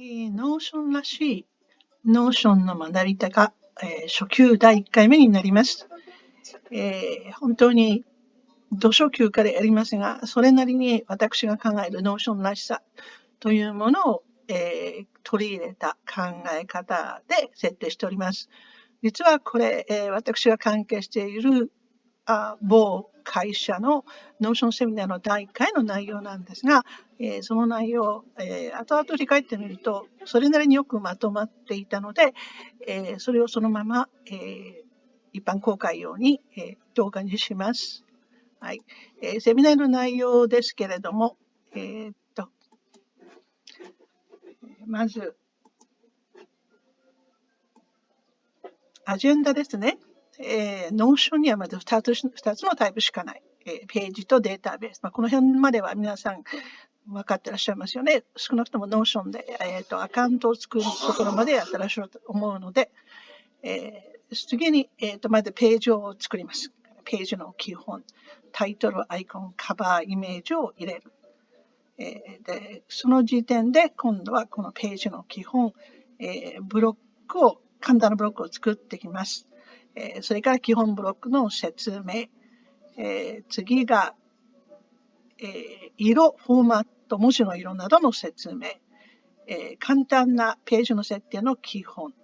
ノーションらしいノーションの学び方、初級第1回目になります。本当に土初級からやりますが、それなりに私が考えるノーションらしさというものを、取り入れた考え方で設定しております。実はこれ、私が関係している某会社のノーションセミナーの第1回の内容なんですが、その内容、後々振り返ってみるとそれなりによくまとまっていたので、それをそのまま、一般公開用に、動画にします。はい。セミナーの内容ですけれども、まずアジェンダですね。ノーションにはまず2つのタイプしかない。ページとデータベース。この辺までは皆さん分かってらっしゃいますよね。少なくともノーションで、アカウントを作るところまでやってらっしゃると思うので、次に、まずページを作ります。ページの基本、タイトル、アイコン、カバー、イメージを入れる。でその時点で今度はこのページの基本、ブロックを簡単なブロックを作ってきます。それから基本ブロックの説明、次が、色、フォーマット、文字の色などの説明、簡単なページの設定の基本、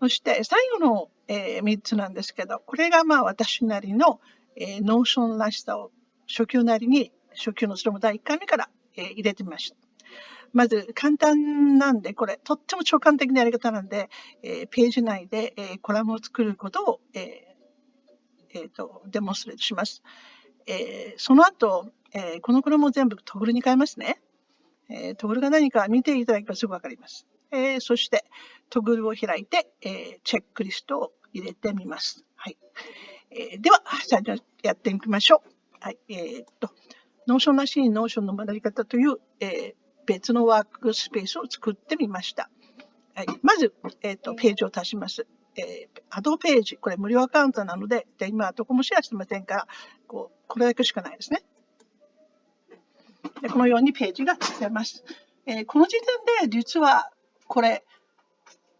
そして最後の、3つなんですけど、これが私なりの、ノーションらしさを初級なりに、初級のそれも第1回目から、入れてみました。まず簡単なんで、これとっても直感的なやり方なんで、ページ内で、コラムを作ることを、デモンストレートします。その後、このコラムを全部トグルに変えますね。トグルが何か見ていただけばすぐわかります。そしてトグルを開いて、チェックリストを入れてみます。はい。では、最初やってみましょう。はい。ノーションらしいノーションの学び方という、別のワークスペースを作ってみました。はい、まず、ページを足します。アドページ、これ無料アカウントなので、今はどこもシェアしてませんから、これだけしかないですね。でこのようにページが作れます。この時点で実はこれ、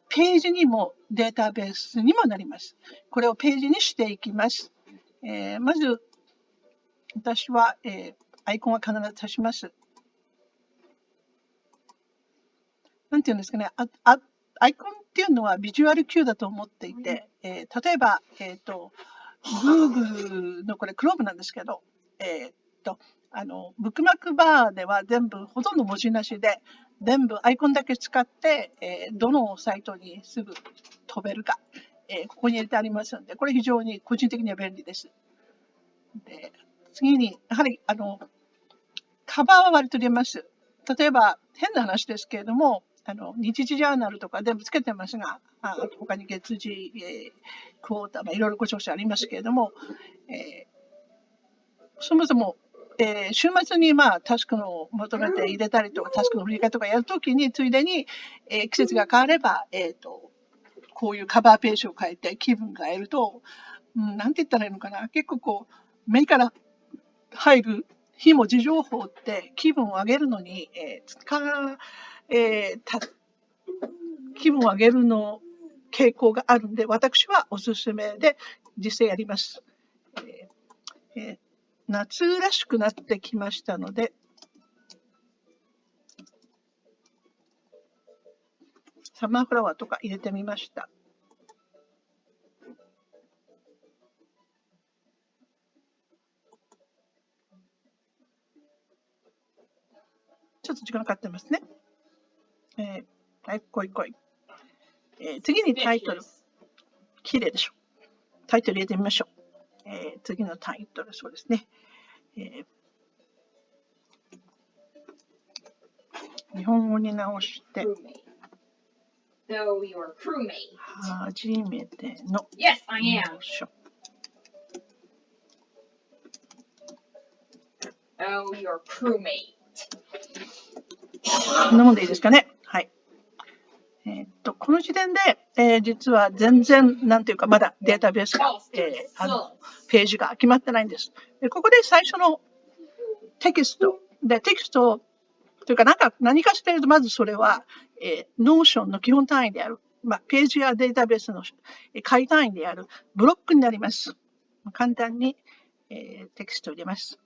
ページにもデータベースにもなります。これをページにしていきます。まず、私は、アイコンは必ず足します。なんていうんですかね、アイコンっていうのはビジュアルキューだと思っていて、例えば、Google のこれ Chrome なんですけど、ブックマークバーでは全部ほとんど文字なしで、全部アイコンだけ使って、どのサイトにすぐ飛べるか、ここに入れてありますので、これ非常に個人的には便利です。で次に、やはりカバーは割と入れます。例えば、変な話ですけれども、日時ジャーナルとか全部つけてますが、他に月次、クォーター、いろいろご調査ありますけれども、そもそも、週末にタスクのまとめて入れたりとか、タスクの振り替えとかやるときに、ついでに、季節が変われば、こういうカバーページを変えて気分が得ると、なんて言ったらいいのかな、結構目から入る非文字情報って気分を上げるのに、気分を上げるの傾向があるんで、私はおすすめで実際やります。夏らしくなってきましたので、サマーフラワーとか入れてみました。ちょっと時間かかってますね。はい、来い。次にタイトル。綺麗でしょ。タイトル入れてみましょう。次のタイトル、そうですね。日本語に直して。So your crewmate. 初めての。Yes, I am. Oh, your crewmate. こんなもんでいいですかね。はい。この時点で、実は全然、なんていうか、まだデータベースが、ページが決まってないんです。でここで最初のテキストをというか、何かしらというと、まずそれは、Notion の基本単位である、ページやデータベースの解単位であるブロックになります。簡単に、テキストを入れます。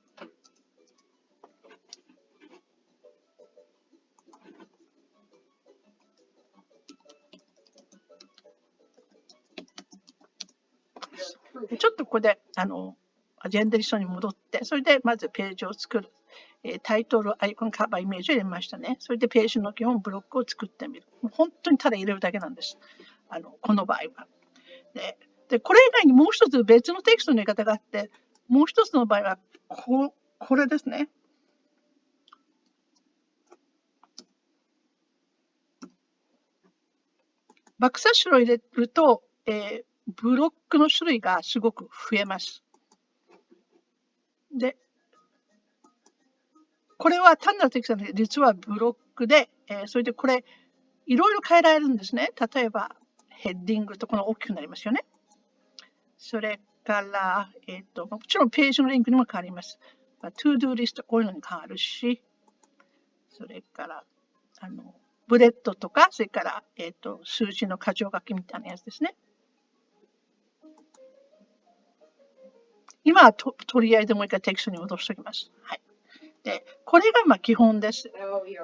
ちょっとここで、アジェンダリストに戻って、それでまずページを作る。タイトル、アイコン、カバー、イメージを入れましたね。それでページの基本ブロックを作ってみる。もう本当にただ入れるだけなんです。この場合は。で、これ以外にもう一つ別のテキストの入れ方があって、もう一つの場合は、これですね。バックスラッシュを入れると、ブロックの種類がすごく増えます。で、これは単なるテキストで実はブロックで、それでこれいろいろ変えられるんですね。例えばヘッディングとこの大きくなりますよね。それから、もちろんページのリンクにも変わります。トゥードゥーリストこういうのに変わるし、それからブレッドとか、それから、数字の箇条書きみたいなやつですね。今はとりあえずもう一回テキストに戻しておきます。はい。で、これが基本です。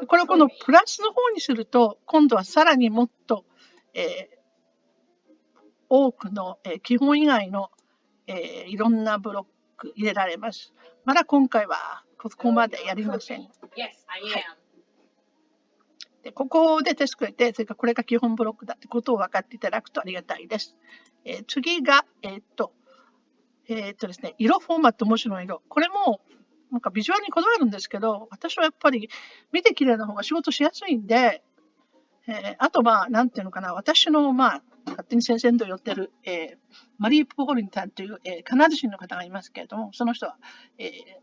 これをこのプラスの方にすると、今度はさらにもっと、多くの、基本以外の、いろんなブロック入れられます。まだ今回はここまでやりません。はい、でここでテストを入れて、それからこれが基本ブロックだってことを分かっていただくとありがたいです。次が、ですね、色フォーマット、文字の色。これも、ビジュアルにこだわるんですけど、私はやっぱり見て綺麗な方が仕事しやすいんで、あとなんていうのかな、私の勝手に先生と寄ってる、マリー・ポーリンタンという、カナダ人の方がいますけれども、その人は、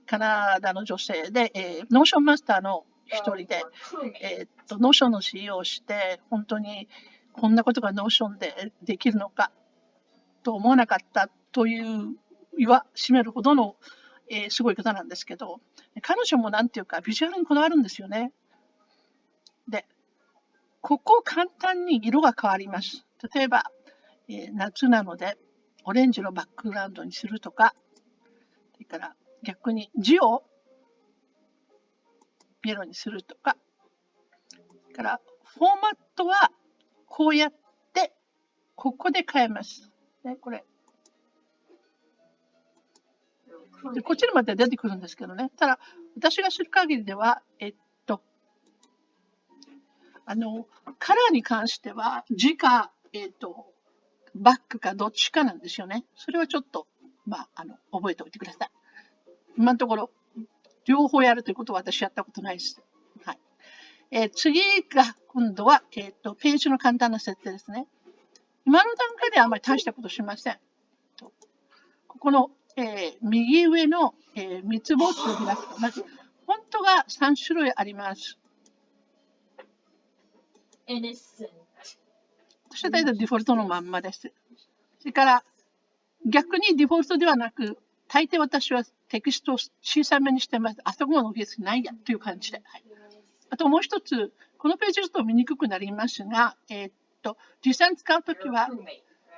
カナダの女性で、ノーションマスターの一人で、ノーションの CEO をして、本当にこんなことがノーションでできるのかと思わなかったというしめるほどの、すごい方なんですけど、彼女もなんていうかビジュアルにこだわるんですよね。で、ここ簡単に色が変わります。例えば、夏なのでオレンジのバックグラウンドにするとか、それから逆に字をイエローにするとか、それからフォーマットはこうやってここで変えます。ね、これ。でこっちにまで出てくるんですけどね。ただ、私が知る限りでは、カラーに関しては、字か、バックかどっちかなんですよね。それはちょっと、覚えておいてください。今のところ、両方やるということは私やったことないです。はい。次が、今度は、ページの簡単な設定ですね。今の段階ではあまり大したことしません。ここの、右上の、三つ星を開くと、まず、フォントが3種類あります。そして大体デフォルトのまんまです。それから、逆にデフォルトではなく、大抵私はテキストを小さめにしてます。あそこまで大きくないやという感じで。はい、あともう一つ、このページだと見にくくなりますが、実際に使うときは、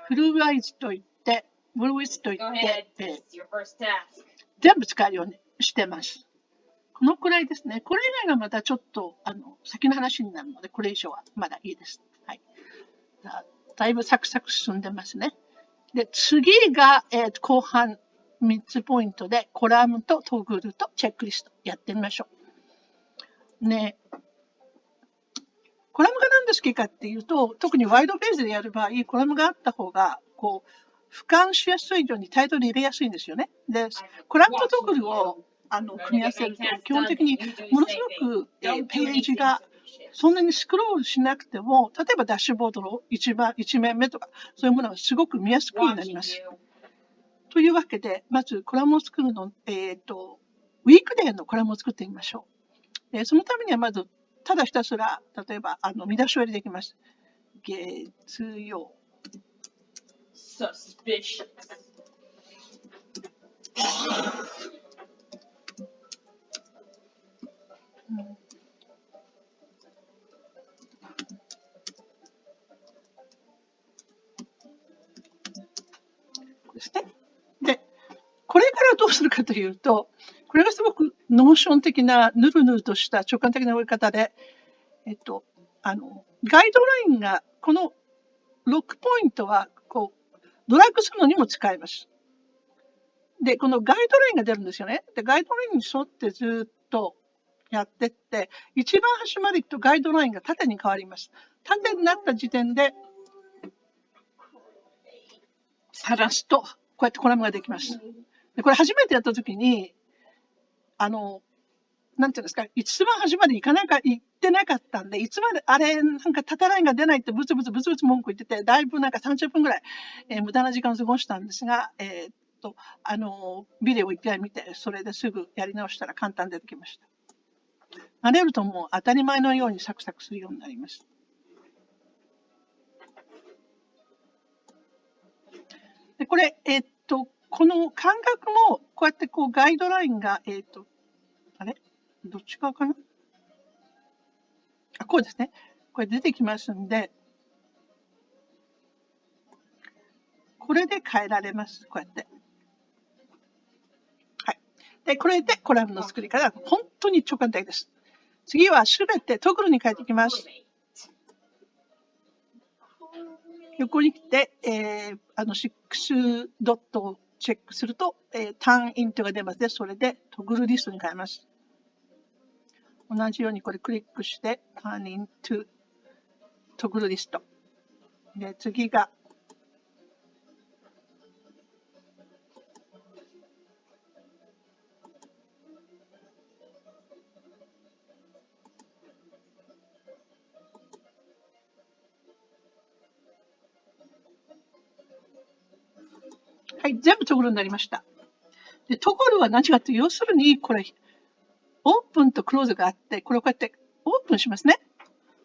フルワイズといって、ブルーウィズといって、全部使えるようにしてます。このくらいですね。これ以外がまたちょっと先の話になるので、これ以上はまだいいです。はい、だいぶサクサク進んでますね。で、次が、後半3つポイントで、コラムとトグルとチェックリストやってみましょう。ね、コラムが何で好きかっていうと、特にワイドページでやる場合、コラムがあった方が、俯瞰しやすいようにタイトル入れやすいんですよね。で、コラムとトグルを組み合わせると、基本的にものすごく、ページがそんなにスクロールしなくても、例えばダッシュボードの1面目とか、そういうものがすごく見やすくなります。というわけで、まずコラムを作るの、ウィークデーのコラムを作ってみましょう。そのためにはまず、ただひたすら、例えば、見出しを入れていきます。月曜。Suspicious. ですね。で、これからどうするかというと、これがすごくノーション的なぬるぬるとした直感的な追い方で、ガイドラインが、この6ポイントは、ドラッグするのにも使えます。で、このガイドラインが出るんですよね。で、ガイドラインに沿ってずっとやってって、一番端まで行くとガイドラインが縦に変わります。縦になった時点で、離すと、こうやってコラムができます。で、これ初めてやったときに、なんていうんですか、一番端まで行ってなかったんで、いつまで、なんか縦ラインが出ないってブツブツ文句言ってて、だいぶなんか30分ぐらい、無駄な時間を過ごしたんですが、ビデオを一回見て、それですぐやり直したら簡単に出てきました。慣れるともう当たり前のようにサクサクするようになります。で、これ、この感覚も、こうやってガイドラインが、どっち側かな？こうですね。これ出てきますんで、これで変えられます。こうやって。はい。で、これでコラムの作り方は本当に直感的です。次はすべてトグルに変えていきます。横に来て、6ドットをチェックすると、ターンイントが出ますね。それでトグルリストに変えます。同じようにこれクリックして、ターンイントトグルリスト。で、次が、はい、全部トグルになりました。で、トグルは何かっていうと、要するに、これ、オープンとクローズがあって、これをこうやってオープンしますね。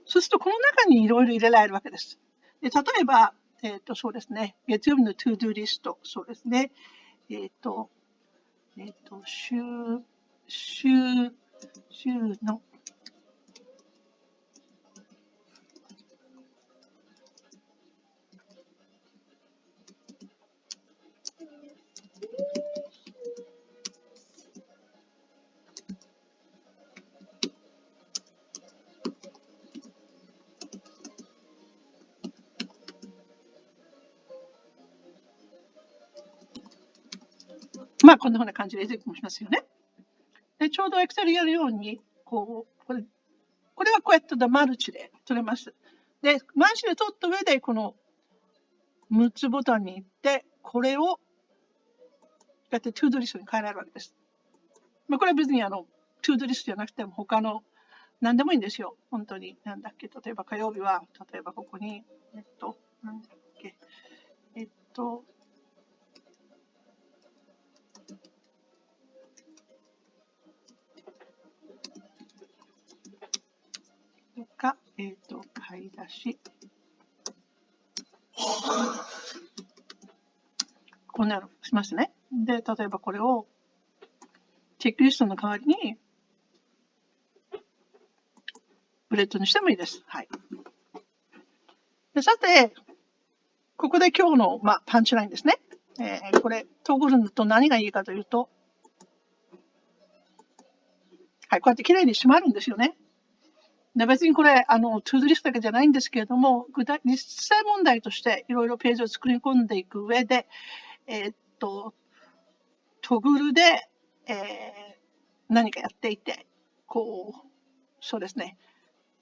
そうすると、この中にいろいろ入れられるわけです。で、例えば、そうですね、月曜日のトゥードゥーリスト、そうですね、週の、まあ、こんな風な感じで出てきますよね。で、ちょうど Excel やるように、これはこうやってマルチで取れます。で、マルチで取った上で、この6つボタンに行って、これを、こうやってトゥードゥリストに変えられるわけです。まあ、これは別にトゥードゥリストじゃなくても他の何でもいいんですよ。本当に。なんだっけ。例えば火曜日は、例えばここに、なんだっけ。とか、買い出し。こんなのしますね。で、例えばこれを、チェックリストの代わりに、ブレッドにしてもいいです。はい。で、さて、ここで今日の、パンチラインですね。これ、トグルと何がいいかというと、はい、こうやってきれいに閉まるんですよね。で、別にこれ、トゥードゥリストだけじゃないんですけれども、実際問題としていろいろページを作り込んでいく上で、トグルで、何かやっていて、そうですね。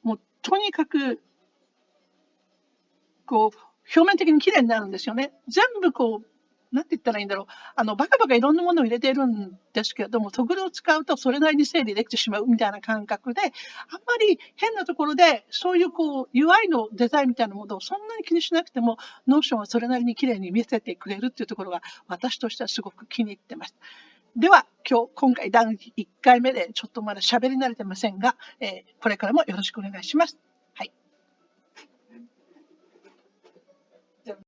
もう、とにかく、表面的に綺麗になるんですよね。全部なんて言ったらいいんだろう。バカバカいろんなものを入れているんですけれども、トグルを使うとそれなりに整理できてしまうみたいな感覚で、あんまり変なところで、そういうUI のデザインみたいなものをそんなに気にしなくても、ノーションはそれなりに綺麗に見せてくれるっていうところが、私としてはすごく気に入ってます。では、今回第1回目でちょっとまだ喋り慣れてませんが、これからもよろしくお願いします。